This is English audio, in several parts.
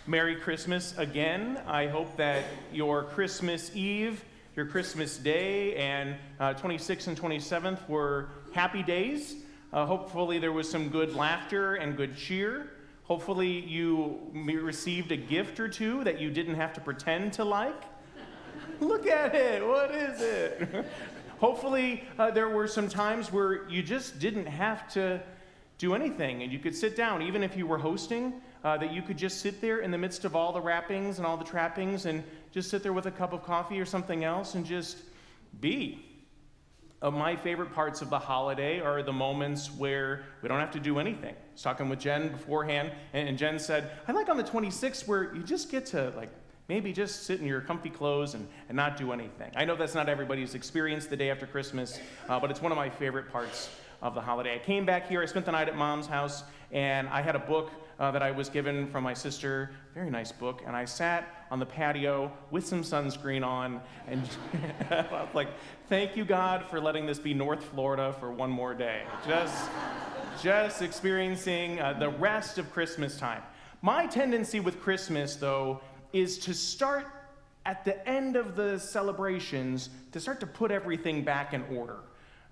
Merry Christmas again. I hope that your Christmas Eve, your Christmas Day, and 26th and 27th were happy days. Hopefully there was some good laughter and good cheer. Hopefully you received a gift or two that you didn't have to pretend to like. Look at it, what is it? Hopefully there were some times where you just didn't have to do anything and you could sit down, even if you were hosting, that you could just sit there in the midst of all the wrappings and all the trappings and just sit there with a cup of coffee or something else and just be. My favorite parts of the holiday are the moments where we don't have to do anything. I was talking with Jen beforehand, and Jen said, I like on the 26th where you just get to maybe just sit in your comfy clothes and not do anything. I know that's not everybody's experience the day after Christmas, but it's one of my favorite parts of the holiday. I came back here, I spent the night at Mom's house, and I had a book that I was given from my sister, very nice book, and I sat on the patio with some sunscreen on, and I was like, thank you, God, for letting this be North Florida for one more day. Just experiencing the rest of Christmas time. My tendency with Christmas, though, is to start at the end of the celebrations, to start to put everything back in order.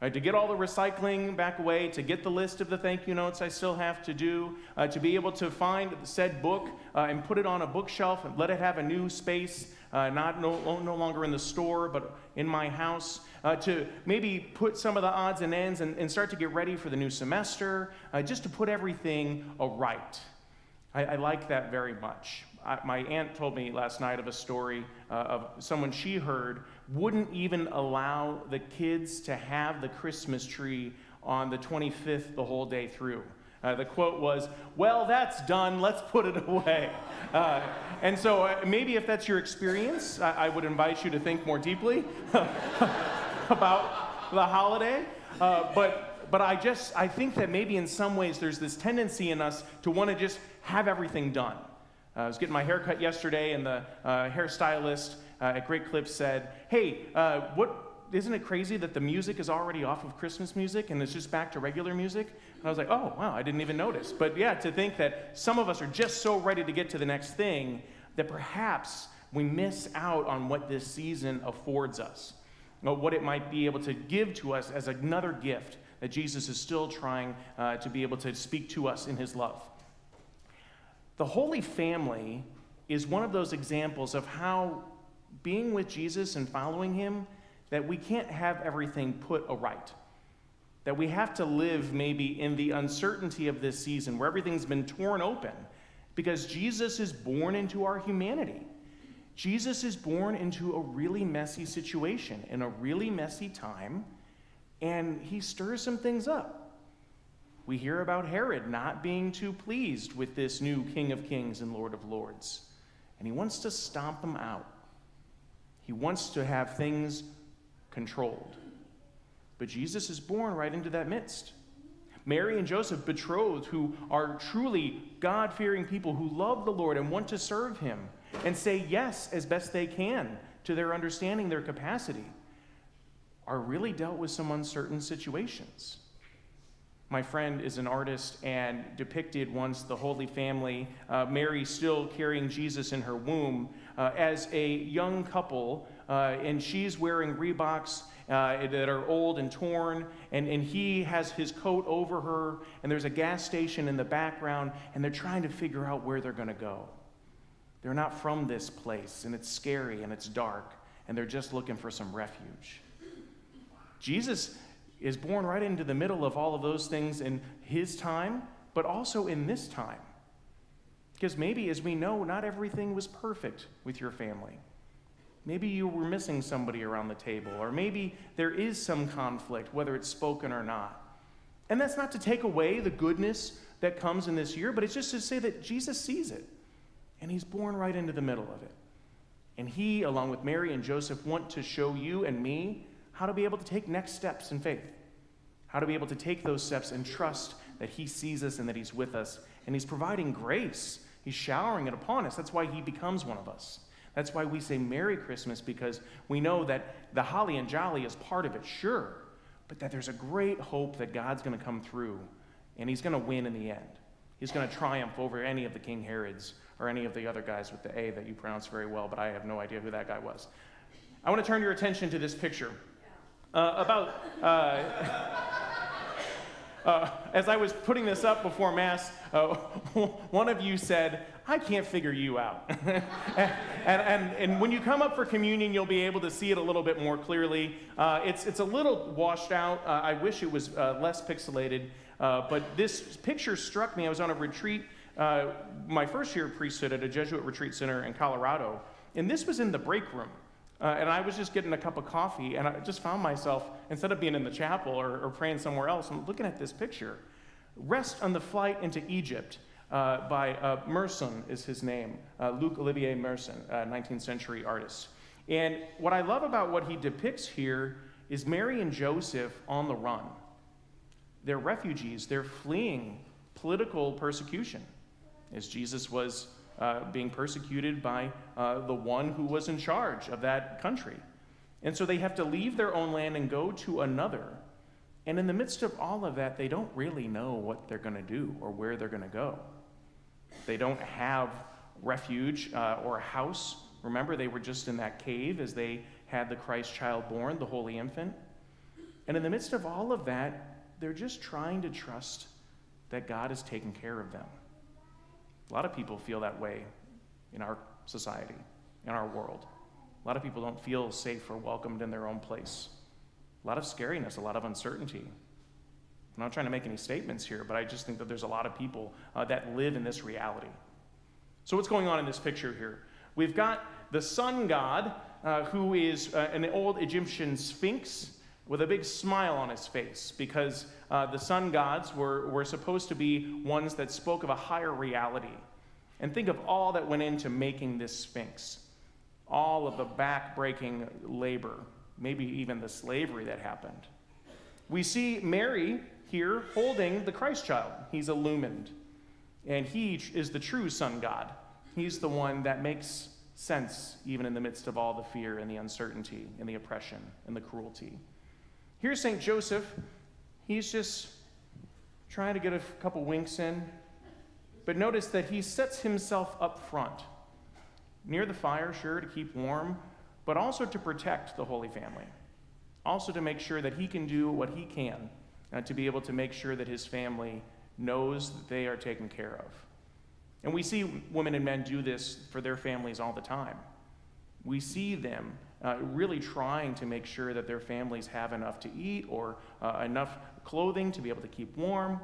Right, to get all the recycling back away, to get the list of the thank you notes I still have to do, to be able to find said book and put it on a bookshelf and let it have a new space, no longer in the store, but in my house, to maybe put some of the odds and ends and start to get ready for the new semester, just to put everything right. I like that very much. My aunt told me last night of a story of someone she heard wouldn't even allow the kids to have the Christmas tree on the 25th the whole day through. The quote was, well, that's done, let's put it away. And so maybe if that's your experience, I would invite you to think more deeply about the holiday. But I think that maybe in some ways there's this tendency in us to want to just have everything done. I was getting my hair cut yesterday, and the hairstylist at Great Clips said, hey, isn't it crazy that the music is already off of Christmas music and it's just back to regular music? And I was like, oh, wow, I didn't even notice. But yeah, to think that some of us are just so ready to get to the next thing that perhaps we miss out on what this season affords us, what it might be able to give to us as another gift that Jesus is still trying to be able to speak to us in his love. The Holy Family is one of those examples of how being with Jesus and following him, that we can't have everything put aright. That we have to live maybe in the uncertainty of this season where everything's been torn open because Jesus is born into our humanity. Jesus is born into a really messy situation in a really messy time, and he stirs some things up. We hear about Herod not being too pleased with this new King of Kings and Lord of Lords. And he wants to stomp them out. He wants to have things controlled. But Jesus is born right into that midst. Mary and Joseph, betrothed, who are truly God-fearing people who love the Lord and want to serve him and say yes as best they can to their understanding, their capacity, are really dealt with some uncertain situations. My friend is an artist and depicted once the Holy Family, Mary still carrying Jesus in her womb, as a young couple, and she's wearing Reeboks that are old and torn, and he has his coat over her, and there's a gas station in the background, and they're trying to figure out where they're going to go. They're not from this place, and it's scary, and it's dark, and they're just looking for some refuge. Jesus is born right into the middle of all of those things in his time, but also in this time. Because maybe, as we know, not everything was perfect with your family. Maybe you were missing somebody around the table, or maybe there is some conflict, whether it's spoken or not. And that's not to take away the goodness that comes in this year, but it's just to say that Jesus sees it, and he's born right into the middle of it. And he, along with Mary and Joseph, want to show you and me how to be able to take next steps in faith, how to be able to take those steps and trust that he sees us and that he's with us, and he's providing grace. He's showering it upon us. That's why he becomes one of us. That's why we say Merry Christmas, because we know that the holly and jolly is part of it, sure, but that there's a great hope that God's going to come through, and he's going to win in the end. He's going to triumph over any of the King Herods or any of the other guys with the A that you pronounce very well, but I have no idea who that guy was. I want to turn your attention to this picture. As I was putting this up before Mass, one of you said, "I can't figure you out." and when you come up for communion, you'll be able to see it a little bit more clearly. It's a little washed out. I wish it was less pixelated. But this picture struck me. I was on a retreat, my first year of priesthood at a Jesuit retreat center in Colorado, and this was in the break room. And I was just getting a cup of coffee, and I just found myself, instead of being in the chapel or praying somewhere else, I'm looking at this picture. Rest on the Flight into Egypt by Meurson is his name, Luc Olivier Meurson, 19th century artist. And what I love about what he depicts here is Mary and Joseph on the run. They're refugees. They're fleeing political persecution, as Jesus was being persecuted by the one who was in charge of that country. And so they have to leave their own land and go to another. And in the midst of all of that, they don't really know what they're going to do or where they're going to go. They don't have refuge or a house. Remember, they were just in that cave as they had the Christ child born, the Holy Infant. And in the midst of all of that, they're just trying to trust that God is taking care of them. A lot of people feel that way in our society, in our world. A lot of people don't feel safe or welcomed in their own place. A lot of scariness, a lot of uncertainty. I'm not trying to make any statements here, but I just think that there's a lot of people that live in this reality. So what's going on in this picture here? We've got the sun god, who is an old Egyptian sphinx with a big smile on his face, because the sun gods were supposed to be ones that spoke of a higher reality. And think of all that went into making this sphinx. All of the back-breaking labor, maybe even the slavery that happened. We see Mary here holding the Christ child. He's illumined. And he is the true sun god. He's the one that makes sense even in the midst of all the fear and the uncertainty and the oppression and the cruelty. Here's St. Joseph. He's just trying to get a couple winks in. But notice that he sets himself up front, near the fire, sure, to keep warm, but also to protect the Holy Family. Also to make sure that he can do what he can to be able to make sure that his family knows that they are taken care of. And we see women and men do this for their families all the time. We see them really trying to make sure that their families have enough to eat or enough clothing to be able to keep warm.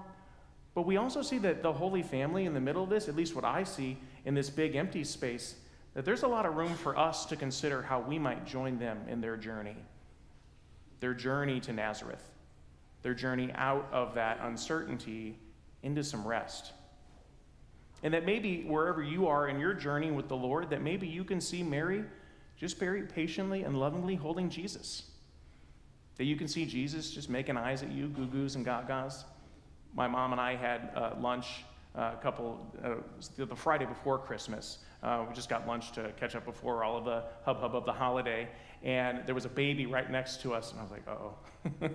But we also see that the Holy Family in the middle of this, at least what I see in this big empty space, that there's a lot of room for us to consider how we might join them in their journey to Nazareth, their journey out of that uncertainty into some rest. And that maybe wherever you are in your journey with the Lord, that maybe you can see Mary just very patiently and lovingly holding Jesus. That you can see Jesus just making eyes at you, goo-goos and gagas. My mom and I had lunch the Friday before Christmas. We just got lunch to catch up before all of the hubbub of the holiday. And there was a baby right next to us. And I was like, uh-oh,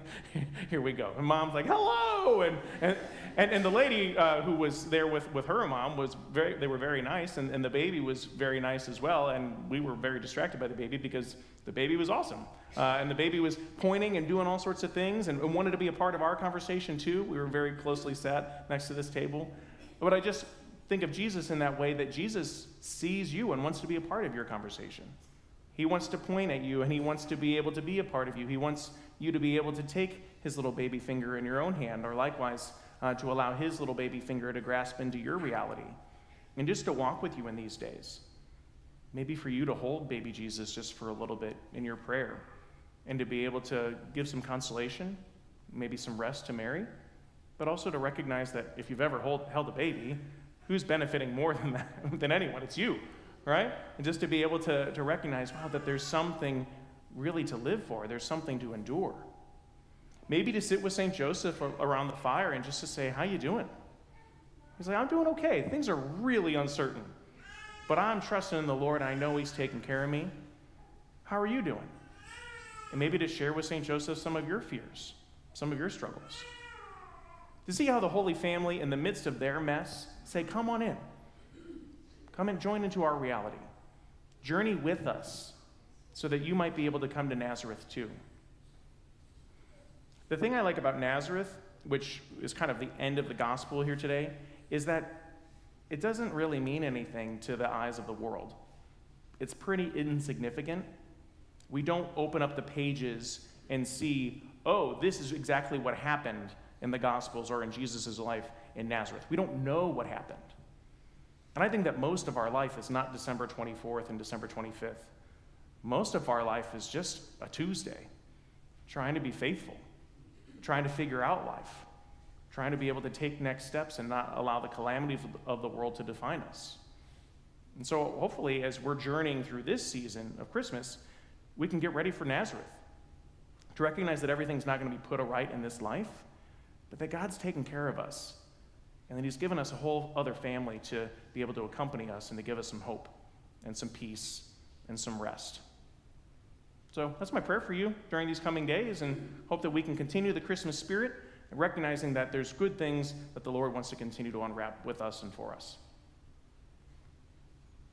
here we go. And Mom's like, hello. And the lady who was there with her mom they were very nice. And the baby was very nice as well. And we were very distracted by the baby because the baby was awesome. And the baby was pointing and doing all sorts of things and wanted to be a part of our conversation too. We were very closely sat next to this table. But I just think of Jesus in that way, that Jesus sees you and wants to be a part of your conversation. He wants to point at you, and he wants to be able to be a part of you. He wants you to be able to take his little baby finger in your own hand, or likewise to allow his little baby finger to grasp into your reality, and just to walk with you in these days. Maybe for you to hold baby Jesus just for a little bit in your prayer, and to be able to give some consolation, maybe some rest to Mary, but also to recognize that if you've ever held a baby, who's benefiting more than anyone? It's you, right? And just to be able to recognize, wow, that there's something really to live for. There's something to endure. Maybe to sit with St. Joseph around the fire and just to say, how you doing? He's like, I'm doing okay. Things are really uncertain, but I'm trusting in the Lord. I know he's taking care of me. How are you doing? And maybe to share with St. Joseph some of your fears, some of your struggles. To see how the Holy Family, in the midst of their mess, say, come on in. Come and join into our reality. Journey with us so that you might be able to come to Nazareth too. The thing I like about Nazareth, which is kind of the end of the gospel here today, is that it doesn't really mean anything to the eyes of the world. It's pretty insignificant. We don't open up the pages and see, oh, this is exactly what happened in the Gospels or in Jesus' life in Nazareth. We don't know what happened. And I think that most of our life is not December 24th and December 25th. Most of our life is just a Tuesday, trying to be faithful, trying to figure out life, trying to be able to take next steps and not allow the calamities of the world to define us. And so hopefully, as we're journeying through this season of Christmas, we can get ready for Nazareth, to recognize that everything's not going to be put right in this life, but that God's taken care of us, and that he's given us a whole other family to be able to accompany us and to give us some hope and some peace and some rest. So that's my prayer for you during these coming days, and hope that we can continue the Christmas spirit, recognizing that there's good things that the Lord wants to continue to unwrap with us and for us.